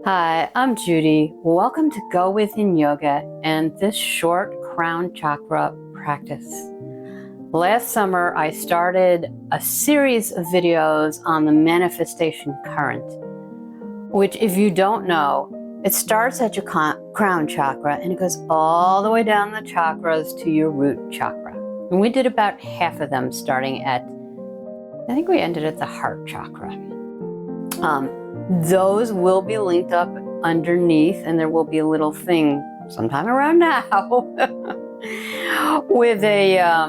Hi, I'm Judy. Welcome to Go with Yin Yoga and this short crown chakra practice. Last summer, I started a series of videos on the manifestation current, which, if you don't know, it starts at your crown chakra and it goes all the way down the chakras to your root chakra. And we did about half of them starting at, I think we ended at the heart chakra. Those will be linked up underneath, and there will be a little thing sometime around now with a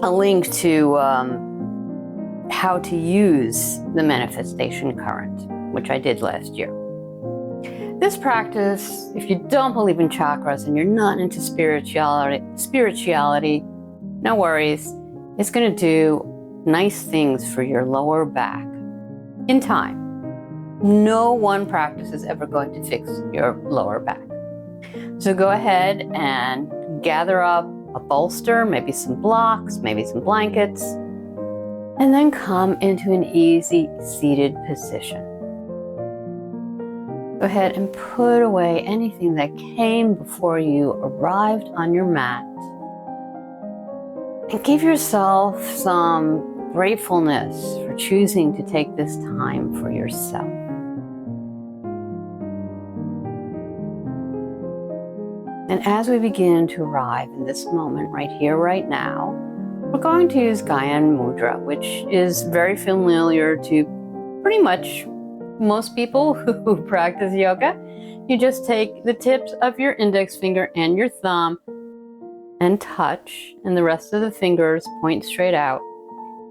link to how to use the manifestation current, which I did last year. This practice, if you don't believe in chakras and you're not into spirituality, no worries. It's going to do nice things for your lower back in time. No one practice is ever going to fix your lower back. So go ahead and gather up a bolster, maybe some blocks, maybe some blankets, and then come into an easy seated position. Go ahead and put away anything that came before you arrived on your mat. And give yourself some gratefulness for choosing to take this time for yourself. And as we begin to arrive in this moment right here, right now, we're going to use Gyan Mudra, which is very familiar to pretty much most people who practice yoga. You just take the tips of your index finger and your thumb and touch, and the rest of the fingers point straight out.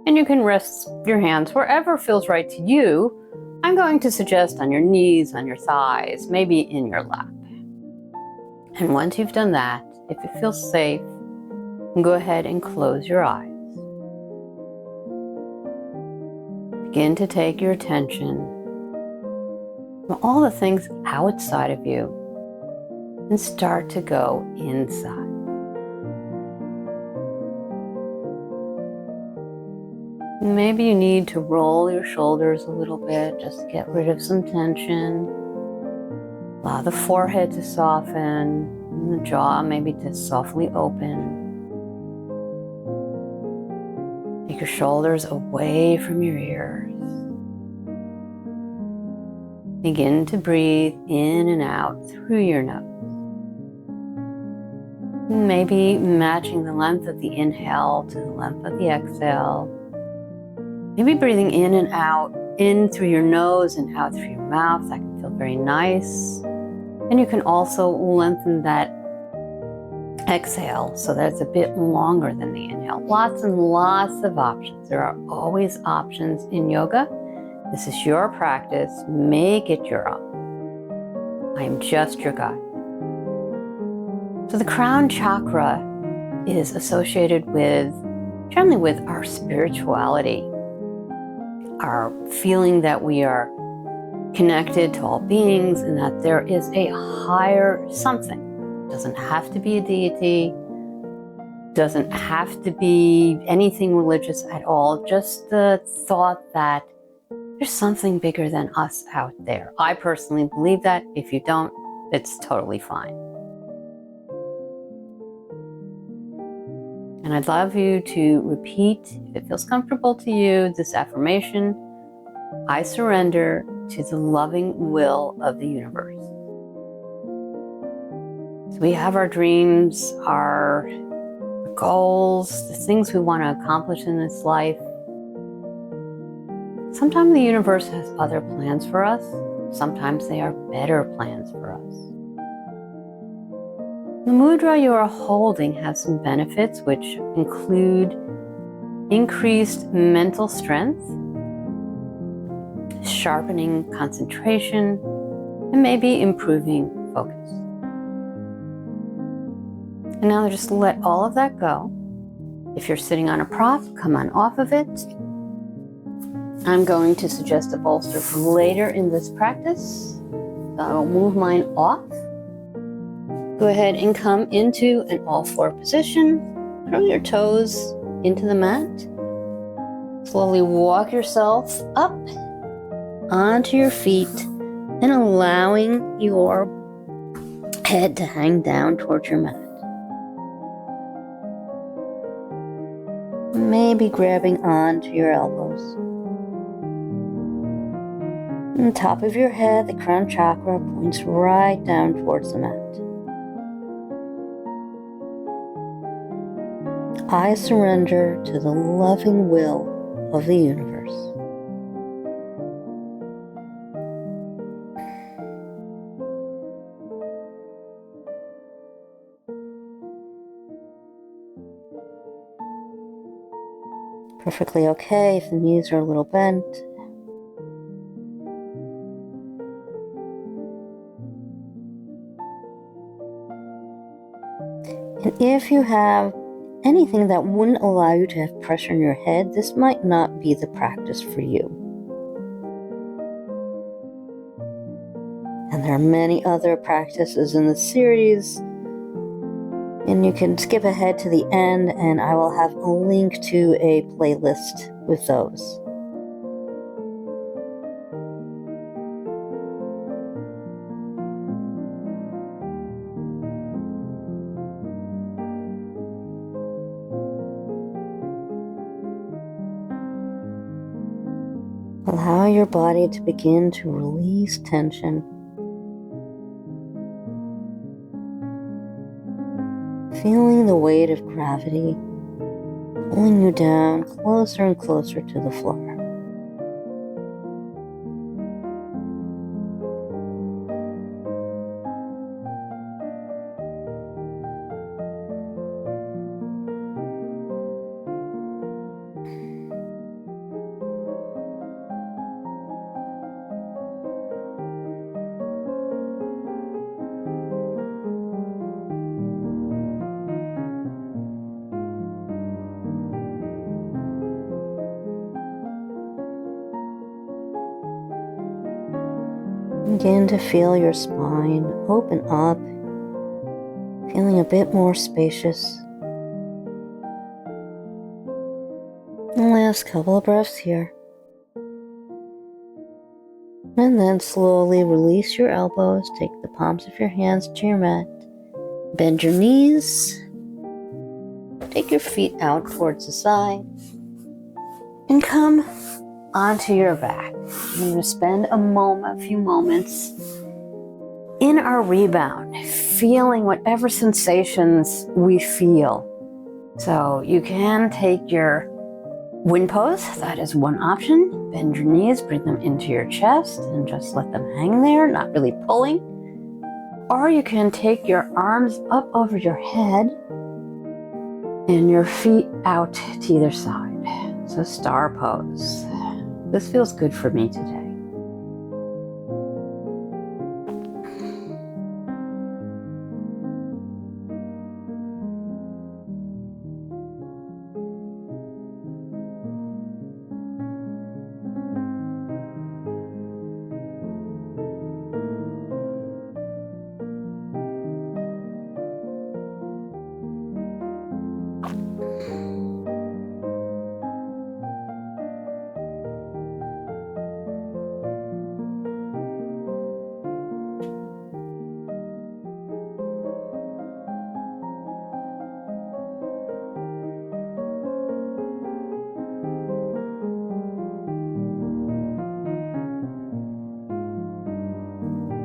And you can rest your hands wherever feels right to you. I'm going to suggest on your knees, on your thighs, maybe in your lap. And once you've done that, if it feels safe, go ahead and close your eyes. Begin to take your attention from all the things outside of you and start to go inside. Maybe you need to roll your shoulders a little bit, just to get rid of some tension. Allow the forehead to soften, and the jaw maybe to softly open. Take your shoulders away from your ears. Begin to breathe in and out through your nose. Maybe matching the length of the inhale to the length of the exhale. Maybe breathing in and out, in through your nose and out through your mouth. That can feel very nice. And you can also lengthen that exhale so that it's a bit longer than the inhale. Lots and lots of options. There are always options in yoga. This is your practice. Make it your own. I am just your guide. So the crown chakra is associated generally with our spirituality, our feeling that we are connected to all beings and that there is a higher something. It doesn't have to be a deity, doesn't have to be anything religious at all, just the thought that there's something bigger than us out there. I personally believe that. If you don't, it's totally fine. And I'd love you to repeat, if it feels comfortable to you, this affirmation: I surrender to the loving will of the universe. So we have our dreams, our goals, the things we want to accomplish in this life. Sometimes the universe has other plans for us. Sometimes they are better plans for us. The mudra you are holding has some benefits, which include increased mental strength, sharpening concentration, and maybe improving focus. And now just let all of that go. If you're sitting on a prop, come on off of it. I'm going to suggest a bolster for later in this practice. So I'll move mine off. Go ahead and come into an all-four position. Curl your toes into the mat. Slowly walk yourself up onto your feet and allowing your head to hang down towards your mat. Maybe grabbing onto your elbows. On the top of your head, the crown chakra points right down towards the mat. I surrender to the loving will of the universe. Perfectly okay if the knees are a little bent. And if you have anything that wouldn't allow you to have pressure in your head, this might not be the practice for you. And there are many other practices in the series, and you can skip ahead to the end and I will have a link to a playlist with those. Allow your body to begin to release tension. Feeling the weight of gravity pulling you down closer and closer to the floor. Begin to feel your spine open up, feeling a bit more spacious. And last couple of breaths here. And then slowly release your elbows, take the palms of your hands to your mat, bend your knees, take your feet out towards the side, and come onto your back. We're going to spend a few moments in our rebound, feeling whatever sensations we feel. So you can take your wind pose, that is one option. Bend your knees, bring them into your chest, and just let them hang there, not really pulling. Or you can take your arms up over your head and your feet out to either side. So star pose. This feels good for me today.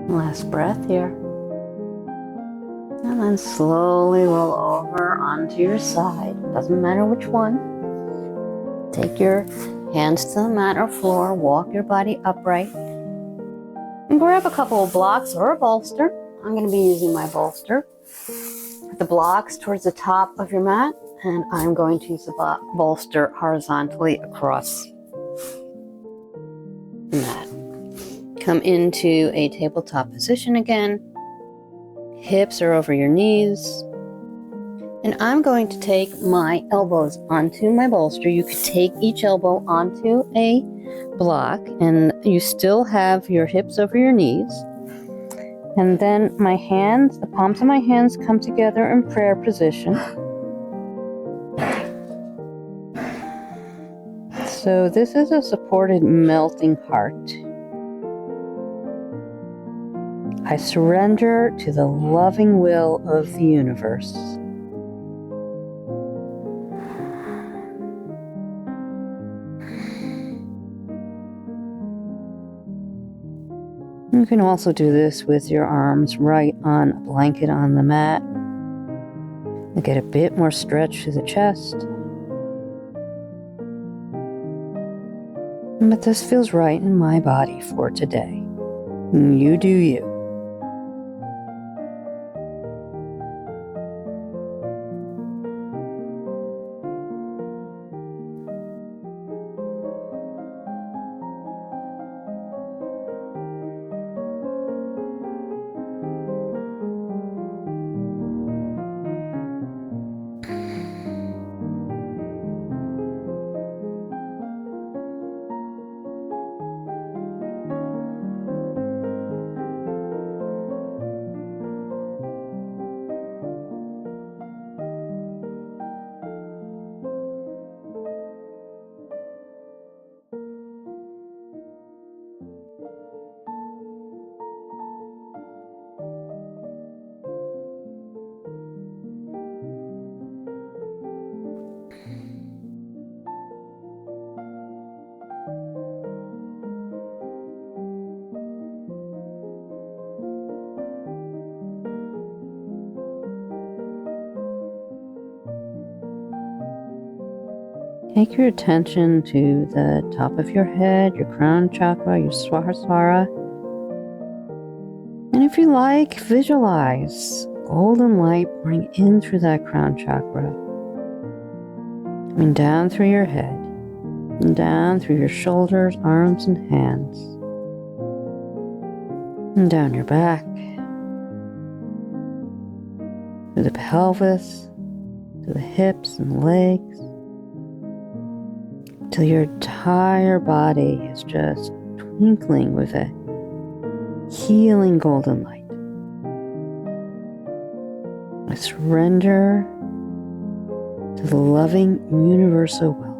Last breath here. And then slowly roll over onto your side. Doesn't matter which one. Take your hands to the mat or floor. Walk your body upright. And grab a couple of blocks or a bolster. I'm going to be using my bolster. Put the blocks towards the top of your mat. And I'm going to use the bolster horizontally across the mat. Come into a tabletop position again. Hips are over your knees. And I'm going to take my elbows onto my bolster. You could take each elbow onto a block and you still have your hips over your knees. And then my hands, the palms of my hands come together in prayer position. So this is a supported melting heart. I surrender to the loving will of the universe. You can also do this with your arms right on a blanket on the mat. And get a bit more stretch to the chest. But this feels right in my body for today. You do you. Take your attention to the top of your head, your crown chakra, your Sahasrara. And if you like, visualize golden light pouring in through that crown chakra. Coming down through your head, and down through your shoulders, arms, and hands. And down your back, through the pelvis, to the hips and legs, till your entire body is just twinkling with a healing golden light. I surrender to the loving universal will.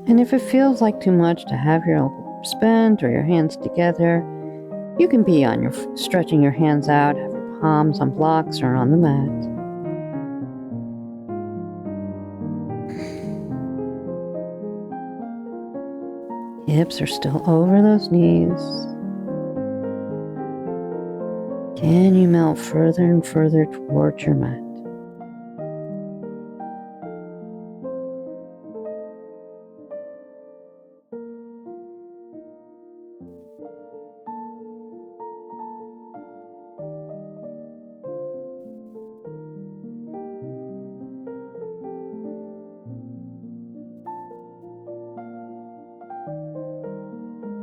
And if it feels like too much to have your elbows bent or your hands together, you can be on stretching your hands out, have your palms on blocks or on the mat. Hips are still over those knees. Can you melt further and further towards your mat?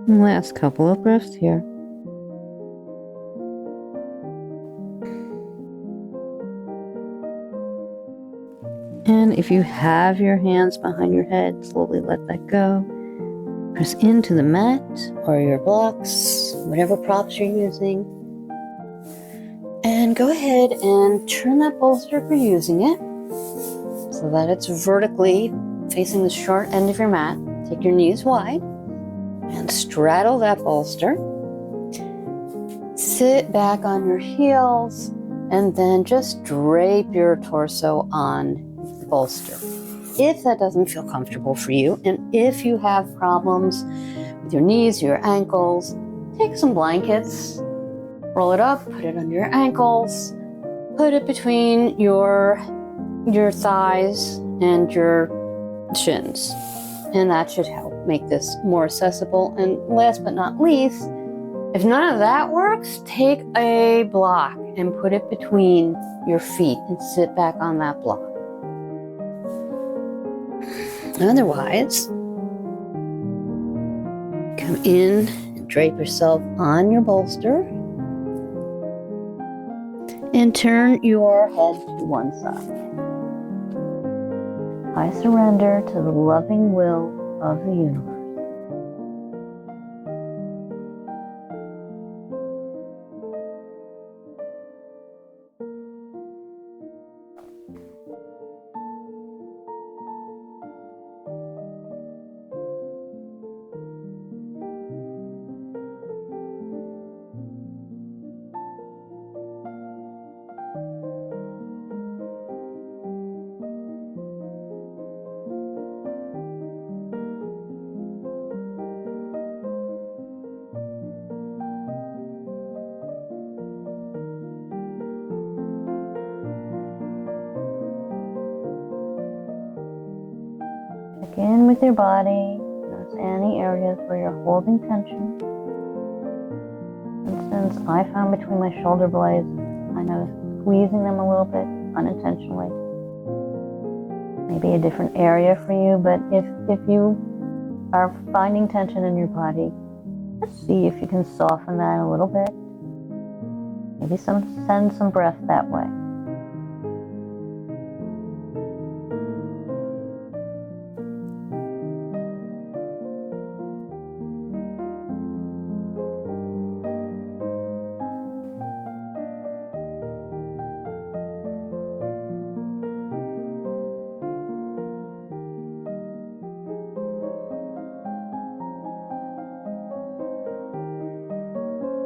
Last couple of breaths here. And if you have your hands behind your head, slowly let that go. Press into the mat or your blocks, whatever props you're using. And go ahead and turn that bolster if you're using it so that it's vertically facing the short end of your mat. Take your knees wide. And straddle that bolster. Sit back on your heels and then just drape your torso on the bolster. If that doesn't feel comfortable for you, and if you have problems with your knees, your ankles, take some blankets, roll it up, put it under your ankles, put it between your thighs and your shins. And that should help make this more accessible. And last but not least, if none of that works, take a block and put it between your feet and sit back on that block. Otherwise, come in and drape yourself on your bolster and turn your head to one side. I surrender to the loving will of the universe. Check in with your body. Notice any areas where you're holding tension. For instance, I found between my shoulder blades, kind of squeezing them a little bit unintentionally. Maybe a different area for you, but if you are finding tension in your body, just see if you can soften that a little bit. Maybe send some breath that way.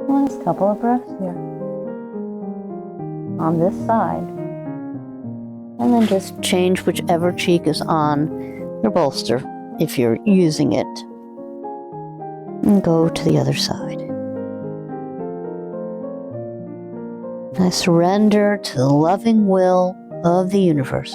Last couple of breaths here. On this side. And then just change whichever cheek is on your bolster if you're using it. And go to the other side. I surrender to the loving will of the universe.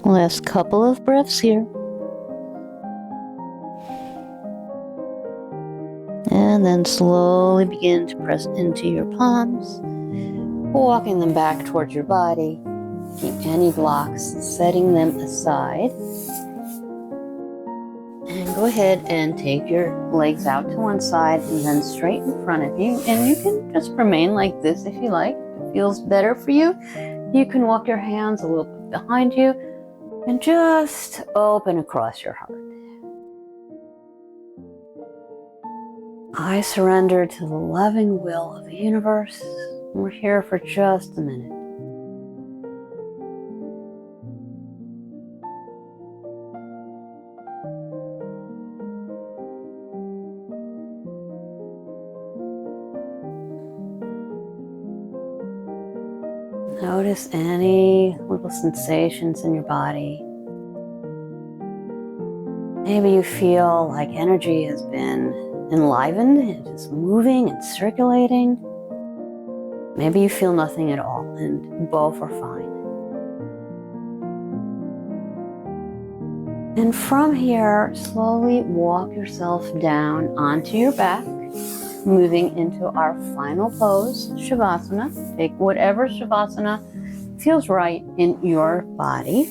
Last couple of breaths here. And then slowly begin to press into your palms, walking them back towards your body. Keep any blocks, setting them aside. And go ahead and take your legs out to one side and then straight in front of you. And you can just remain like this if you like. If it feels better for you, you can walk your hands a little bit behind you and just open across your heart. I surrender to the loving will of the universe. We're here for just a minute. Notice any little sensations in your body. Maybe you feel like energy has been enlivened, it is moving and circulating. Maybe you feel nothing at all, and both are fine. And from here, slowly walk yourself down onto your back, moving into our final pose, Savasana. Take whatever Savasana feels right in your body,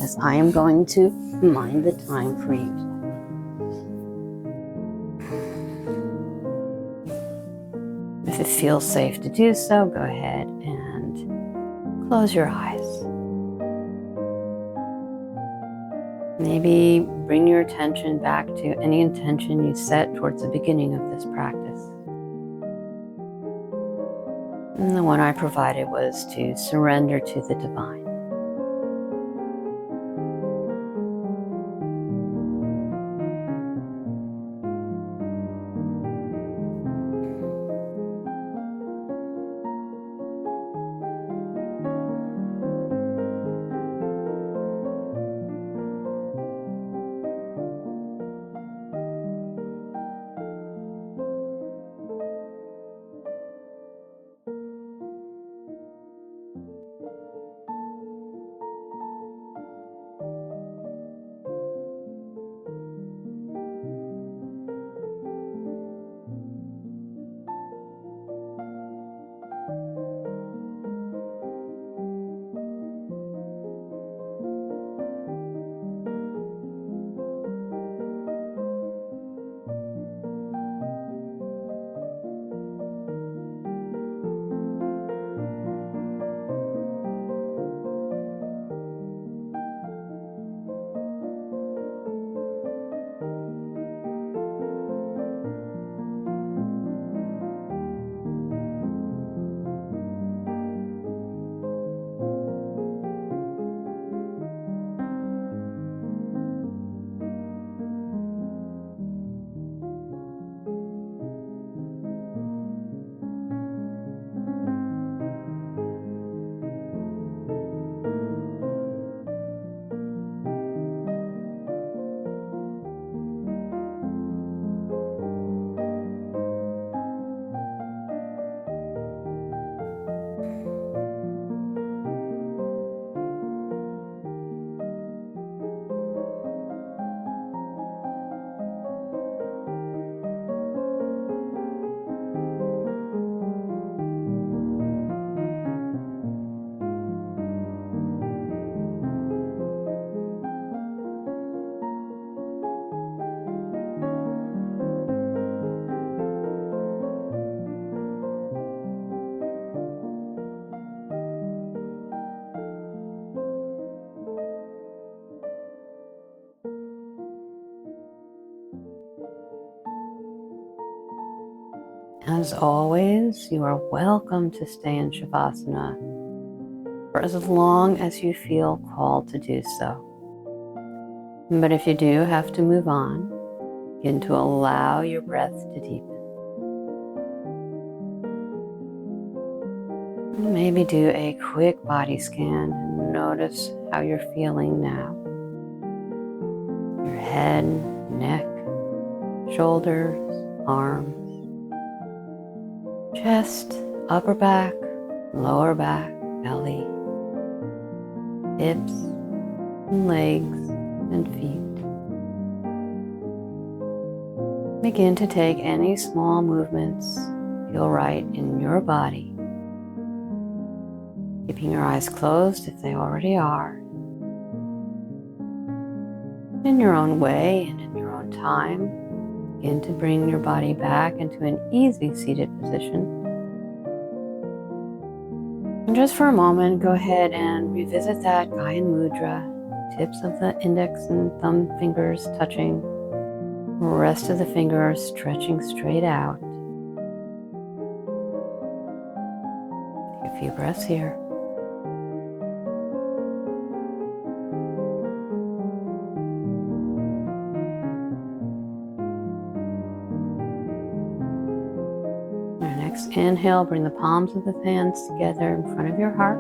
as I am going to mind the time for you. If it feels safe to do so, go ahead and close your eyes. Maybe bring your attention back to any intention you set towards the beginning of this practice. And the one I provided was to surrender to the divine. As always, you are welcome to stay in Savasana for as long as you feel called to do so. But if you do have to move on, begin to allow your breath to deepen. Maybe do a quick body scan and notice how you're feeling now. Your head, neck, shoulders, arms, chest, upper back, lower back, belly, hips, and legs, and feet. Begin to take any small movements feel right in your body, keeping your eyes closed if they already are. In your own way and in your own time, begin to bring your body back into an easy seated position. And just for a moment, go ahead and revisit that Gyan Mudra, tips of the index and thumb fingers touching, rest of the fingers stretching straight out. Take a few breaths here. Inhale, bring the palms of the hands together in front of your heart.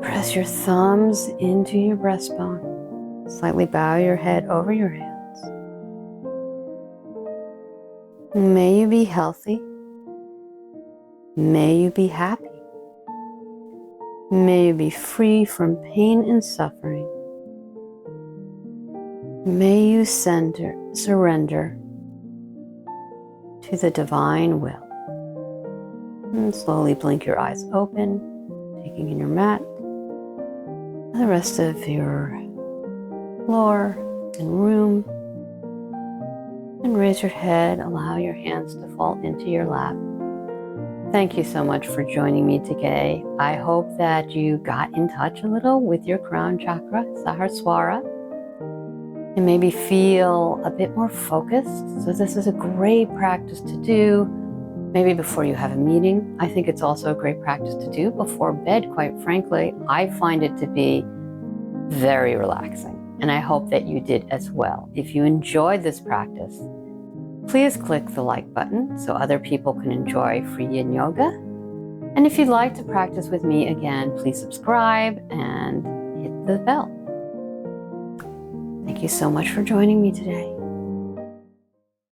Press your thumbs into your breastbone. Slightly bow your head over your hands. May you be healthy. May you be happy. May you be free from pain and suffering. May you surrender to the divine will. And slowly blink your eyes open, taking in your mat, the rest of your floor and room. And raise your head, allow your hands to fall into your lap. Thank you so much for joining me today. I hope that you got in touch a little with your crown chakra, Sahasrara, and maybe feel a bit more focused. So this is a great practice to do maybe before you have a meeting. I think it's also a great practice to do before bed, quite frankly. I find it to be very relaxing, and I hope that you did as well. If you enjoyed this practice, please click the like button so other people can enjoy free Yin Yoga. And if you'd like to practice with me again, please subscribe and hit the bell. Thank you so much for joining me today.